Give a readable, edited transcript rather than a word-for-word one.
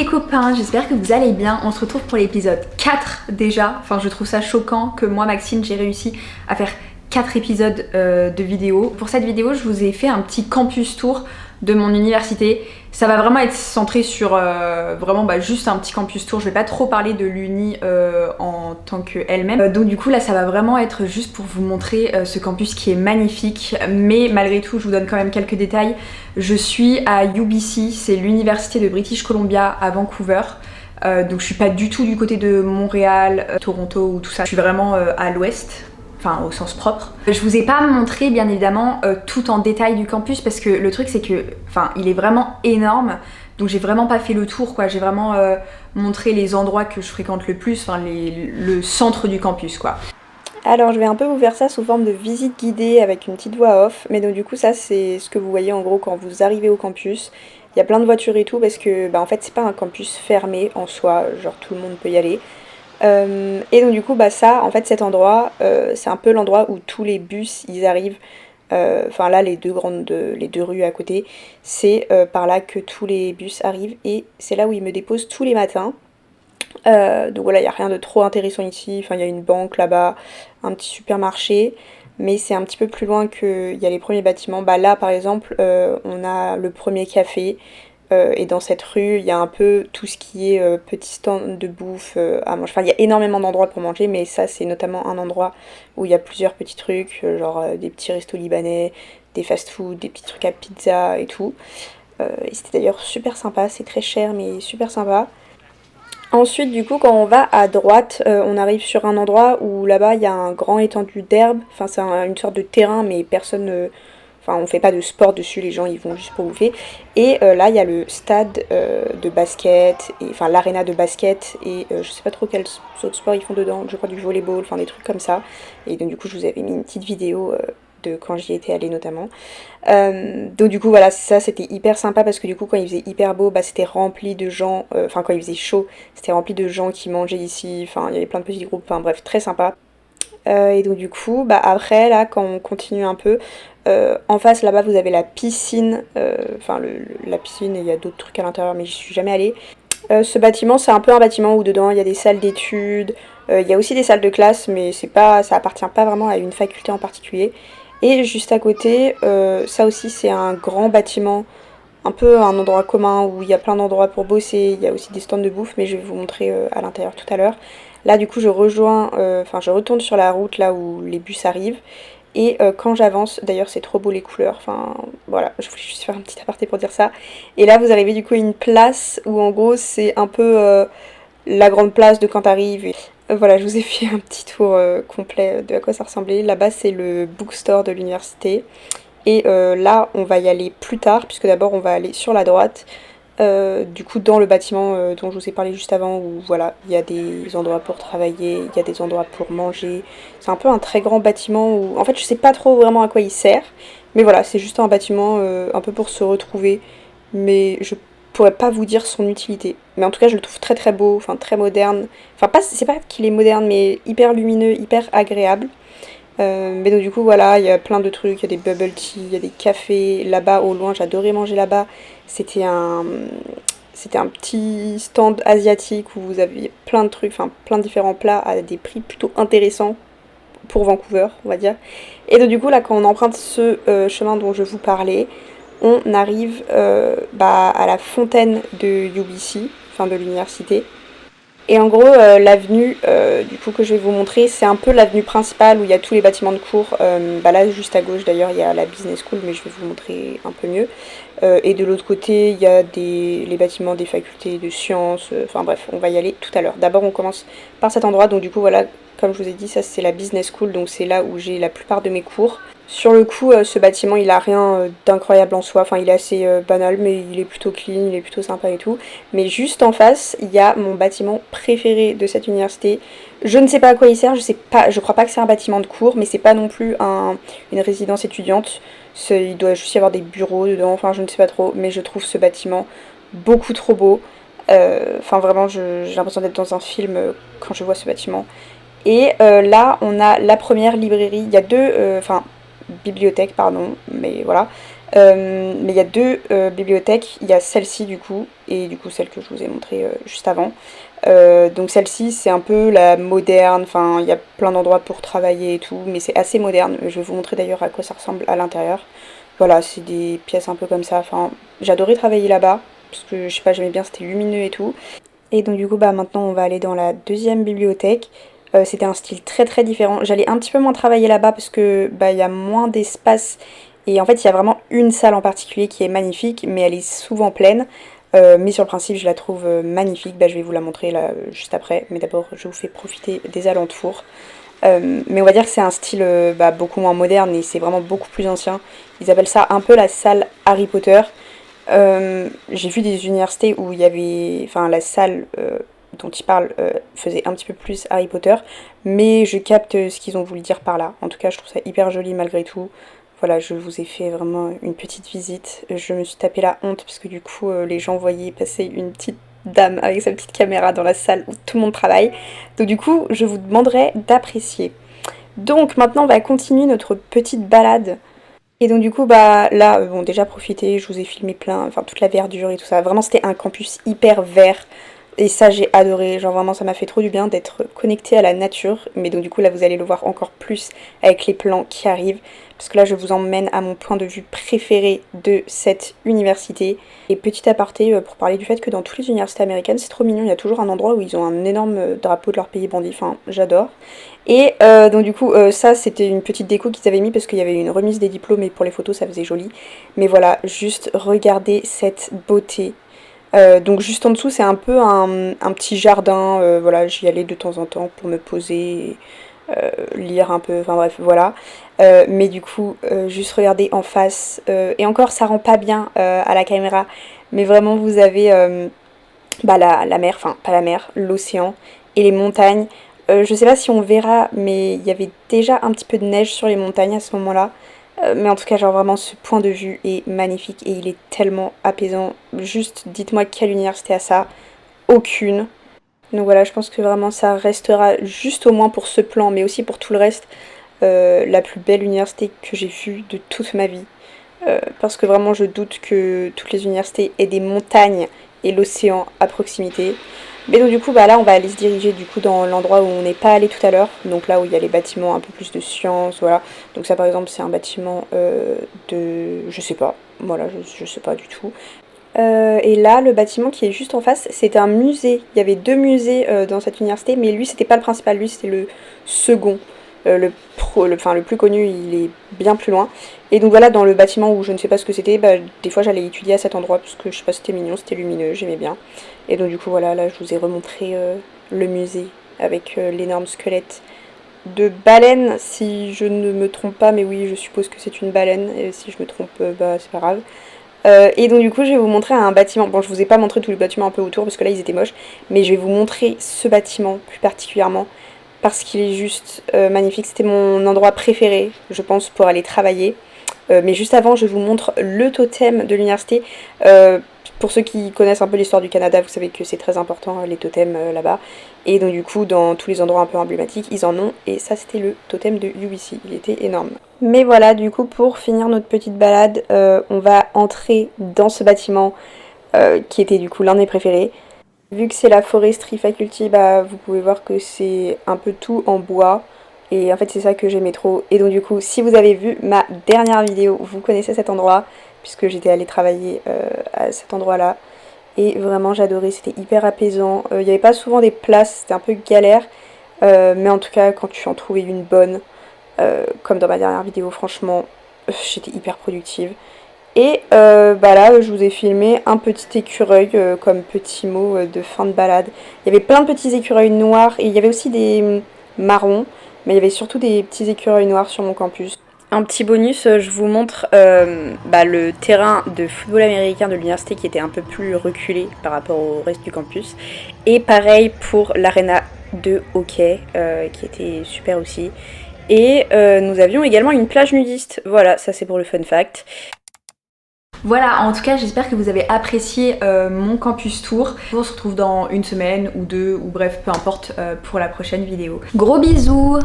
copains, j'espère que vous allez bien. On se retrouve pour l'épisode 4 déjà. Enfin, je trouve ça choquant que moi, Maxine, j'ai réussi à faire 4 épisodes de vidéo. Pour cette vidéo, je vous ai fait un petit campus tour de mon université. Ça va vraiment être centré sur juste un petit campus tour. Je vais pas trop parler de l'uni en tant qu'elle-même. Donc du coup là ça va vraiment être juste pour vous montrer ce campus qui est magnifique. Mais malgré tout je vous donne quand même quelques détails. Je suis à UBC, c'est l'université de British Columbia à Vancouver. Donc je suis pas du tout du côté de Montréal, Toronto ou tout ça. Je suis vraiment à l'ouest. Enfin au sens propre. Je vous ai pas montré bien évidemment tout en détail du campus parce que le truc c'est que il est vraiment énorme, donc j'ai vraiment pas fait le tour quoi, j'ai vraiment montré les endroits que je fréquente le plus, le centre du campus quoi. Alors je vais un peu vous faire ça sous forme de visite guidée avec une petite voix off, mais donc du coup ça c'est ce que vous voyez en gros quand vous arrivez au campus. Il y a plein de voitures et tout parce que en fait c'est pas un campus fermé en soi, genre tout le monde peut y aller. Et donc du coup ça en fait cet endroit c'est un peu l'endroit où tous les bus ils arrivent, là les deux rues à côté c'est par là que tous les bus arrivent et c'est là où ils me déposent tous les matins. Donc voilà, il n'y a rien de trop intéressant ici, il y a une banque là-bas, un petit supermarché, mais c'est un petit peu plus loin qu'il y a les premiers bâtiments. Là par exemple on a le premier café. Et dans cette rue, il y a un peu tout ce qui est petit stand de bouffe à manger. Il y a énormément d'endroits pour manger, mais ça, c'est notamment un endroit où il y a plusieurs petits trucs, des petits restos libanais, des fast-food, des petits trucs à pizza et tout. Et c'était d'ailleurs super sympa, c'est très cher, mais super sympa. Ensuite, du coup, quand on va à droite, on arrive sur un endroit où là-bas, il y a un grand étendue d'herbe. C'est une sorte de terrain, mais personne... on fait pas de sport dessus, les gens ils vont juste pour bouffer. Et là il y a le stade de basket, l'aréna de basket et je sais pas trop quels autres sports ils font dedans, je crois du volleyball, des trucs comme ça. Et donc du coup je vous avais mis une petite vidéo de quand j'y étais allée notamment. Donc du coup voilà, ça c'était hyper sympa parce que du coup quand il faisait hyper beau, c'était rempli de gens, quand il faisait chaud, c'était rempli de gens qui mangeaient ici, il y avait plein de petits groupes, bref, très sympa. Et donc du coup, après là quand on continue un peu, en face là-bas vous avez la piscine, la piscine et il y a d'autres trucs à l'intérieur mais j'y suis jamais allée. Ce bâtiment c'est un peu un bâtiment où dedans il y a des salles d'études, il y a aussi des salles de classe mais ça appartient pas vraiment à une faculté en particulier. Et juste à côté, ça aussi c'est un grand bâtiment, un peu un endroit commun où il y a plein d'endroits pour bosser, il y a aussi des stands de bouffe mais je vais vous montrer à l'intérieur tout à l'heure. Là du coup je retourne sur la route là où les bus arrivent. Et quand j'avance, d'ailleurs c'est trop beau les couleurs, voilà, je voulais juste faire un petit aparté pour dire ça. Et là vous arrivez du coup à une place où en gros c'est un peu la grande place de quand t'arrives. Et voilà, je vous ai fait un petit tour complet de à quoi ça ressemblait. Là-bas c'est le bookstore de l'université. Et là on va y aller plus tard, puisque d'abord on va aller sur la droite. Du coup dans le bâtiment dont je vous ai parlé juste avant où voilà il y a des endroits pour travailler, il y a des endroits pour manger, c'est un peu un très grand bâtiment où en fait je sais pas trop vraiment à quoi il sert, mais voilà c'est juste un bâtiment un peu pour se retrouver, mais je pourrais pas vous dire son utilité, mais en tout cas je le trouve très très beau, très moderne, c'est pas qu'il est moderne mais hyper lumineux, hyper agréable. Mais donc du coup voilà, il y a plein de trucs, il y a des bubble tea, il y a des cafés, là-bas au loin j'adorais manger là-bas, c'était un petit stand asiatique où vous aviez plein de trucs, plein de différents plats à des prix plutôt intéressants pour Vancouver on va dire. Et donc du coup là quand on emprunte ce chemin dont je vous parlais, on arrive à la fontaine de UBC, de l'université. Et en gros, l'avenue du coup que je vais vous montrer, c'est un peu l'avenue principale où il y a tous les bâtiments de cours. Là, juste à gauche d'ailleurs, il y a la business school, mais je vais vous montrer un peu mieux. Et de l'autre côté, il y a les bâtiments des facultés de sciences. Bref, on va y aller tout à l'heure. D'abord, on commence par cet endroit. Donc du coup, voilà, comme je vous ai dit, ça c'est la business school. Donc c'est là où j'ai la plupart de mes cours. Sur le coup, ce bâtiment, il a rien d'incroyable en soi. Il est assez banal, mais il est plutôt clean, il est plutôt sympa et tout. Mais juste en face, il y a mon bâtiment préféré de cette université. Je ne sais pas à quoi il sert, je crois pas que c'est un bâtiment de cours, mais c'est pas non plus une résidence étudiante. Il doit juste y avoir des bureaux dedans, je ne sais pas trop. Mais je trouve ce bâtiment beaucoup trop beau. Vraiment, j'ai l'impression d'être dans un film quand je vois ce bâtiment. Et là, on a la première librairie. Il y a deux... bibliothèque pardon, mais voilà. Mais il y a deux bibliothèques, il y a celle-ci du coup, et du coup celle que je vous ai montrée juste avant. Donc celle-ci c'est un peu la moderne, enfin il y a plein d'endroits pour travailler et tout, mais c'est assez moderne. Je vais vous montrer d'ailleurs à quoi ça ressemble à l'intérieur. Voilà, c'est des pièces un peu comme ça, enfin j'adorais travailler là-bas, parce que je sais pas, j'aimais bien, c'était lumineux et tout. Et donc du coup bah maintenant on va aller dans la deuxième bibliothèque. C'était un style très très différent. J'allais un petit peu moins travailler là-bas parce que bah il y a moins d'espace et en fait il y a vraiment une salle en particulier qui est magnifique mais elle est souvent pleine. Mais sur le principe je la trouve magnifique. Bah, je vais vous la montrer là juste après, mais d'abord je vous fais profiter des alentours. Mais on va dire que c'est un style bah, beaucoup moins moderne et c'est vraiment beaucoup plus ancien. Ils appellent ça un peu la salle Harry Potter. J'ai vu des universités où il y avait, enfin la salle dont ils parlent faisait un petit peu plus Harry Potter, mais je capte ce qu'ils ont voulu dire par là. En tout cas, je trouve ça hyper joli malgré tout. Voilà, je vous ai fait vraiment une petite visite. Je me suis tapé la honte parce que du coup, les gens voyaient passer une petite dame avec sa petite caméra dans la salle où tout le monde travaille. Donc du coup, je vous demanderai d'apprécier. Donc maintenant, on va continuer notre petite balade. Et donc du coup bah là bon déjà profitez, je vous ai filmé plein, enfin toute la verdure et tout ça. Vraiment c'était un campus hyper vert et ça j'ai adoré, genre vraiment ça m'a fait trop du bien d'être connectée à la nature. Mais donc du coup là vous allez le voir encore plus avec les plans qui arrivent. Parce que là je vous emmène à mon point de vue préféré de cette université. Et petit aparté pour parler du fait que dans toutes les universités américaines c'est trop mignon, il y a toujours un endroit où ils ont un énorme drapeau de leur pays brandi, enfin j'adore. Et donc du coup ça c'était une petite déco qu'ils avaient mis parce qu'il y avait une remise des diplômes et pour les photos ça faisait joli. Mais voilà, juste regardez cette beauté. Donc juste en dessous c'est un peu un petit jardin, voilà j'y allais de temps en temps pour me poser, lire un peu, enfin bref voilà. Mais du coup juste regardez en face, et encore ça rend pas bien à la caméra, mais vraiment vous avez bah, la mer, enfin pas la mer, l'océan et les montagnes. Je sais pas si on verra, mais il y avait déjà un petit peu de neige sur les montagnes à ce moment-là. Mais en tout cas, genre vraiment, ce point de vue est magnifique et il est tellement apaisant. Juste, dites-moi quelle université a ça. Aucune. Donc voilà, je pense que vraiment ça restera juste au moins pour ce plan, mais aussi pour tout le reste, la plus belle université que j'ai vue de toute ma vie. Parce que vraiment, je doute que toutes les universités aient des montagnes et l'océan à proximité. Mais donc du coup bah là on va aller se diriger du coup dans l'endroit où on n'est pas allé tout à l'heure, donc là où il y a les bâtiments un peu plus de sciences, voilà. Donc ça par exemple c'est un bâtiment de... je sais pas, voilà je sais pas du tout. Et là le bâtiment qui est juste en face c'est un musée, il y avait deux musées dans cette université mais lui c'était pas le principal, lui c'était le second. Le plus connu il est bien plus loin. Et donc voilà dans le bâtiment où je ne sais pas ce que c'était, bah, des fois j'allais étudier à cet endroit parce que je sais pas c'était mignon, c'était lumineux, j'aimais bien. Et donc du coup voilà là je vous ai remontré le musée avec l'énorme squelette de baleine si je ne me trompe pas, mais oui je suppose que c'est une baleine et si je me trompe bah c'est pas grave. Et donc du coup je vais vous montrer un bâtiment, bon je vous ai pas montré tous les bâtiments un peu autour parce que là ils étaient moches, mais je vais vous montrer ce bâtiment plus particulièrement parce qu'il est juste magnifique. C'était mon endroit préféré je pense pour aller travailler. Mais juste avant je vous montre le totem de l'université. Pour ceux qui connaissent un peu l'histoire du Canada, vous savez que c'est très important les totems là-bas. Et donc du coup dans tous les endroits un peu emblématiques ils en ont, et ça c'était le totem de UBC, il était énorme. Mais voilà, du coup pour finir notre petite balade, on va entrer dans ce bâtiment qui était du coup l'un des préférés. Vu que c'est la Forestry Faculty, bah vous pouvez voir que c'est un peu tout en bois. Et en fait c'est ça que j'aimais trop. Et donc du coup si vous avez vu ma dernière vidéo, vous connaissez cet endroit, puisque j'étais allée travailler à cet endroit là. Et vraiment j'adorais, c'était hyper apaisant. Il n'y avait pas souvent des places, c'était un peu galère. Mais en tout cas quand tu en trouvais une bonne, comme dans ma dernière vidéo, franchement j'étais hyper productive. Et bah là je vous ai filmé un petit écureuil comme petit mot de fin de balade. Il y avait plein de petits écureuils noirs et il y avait aussi des marrons, mais il y avait surtout des petits écureuils noirs sur mon campus. Un petit bonus, je vous montre bah, le terrain de football américain de l'université qui était un peu plus reculé par rapport au reste du campus. Et pareil pour l'aréna de hockey qui était super aussi. Et nous avions également une plage nudiste. Voilà, ça c'est pour le fun fact. Voilà, en tout cas j'espère que vous avez apprécié mon campus tour. On se retrouve dans une semaine ou deux, ou bref peu importe pour la prochaine vidéo. Gros bisous!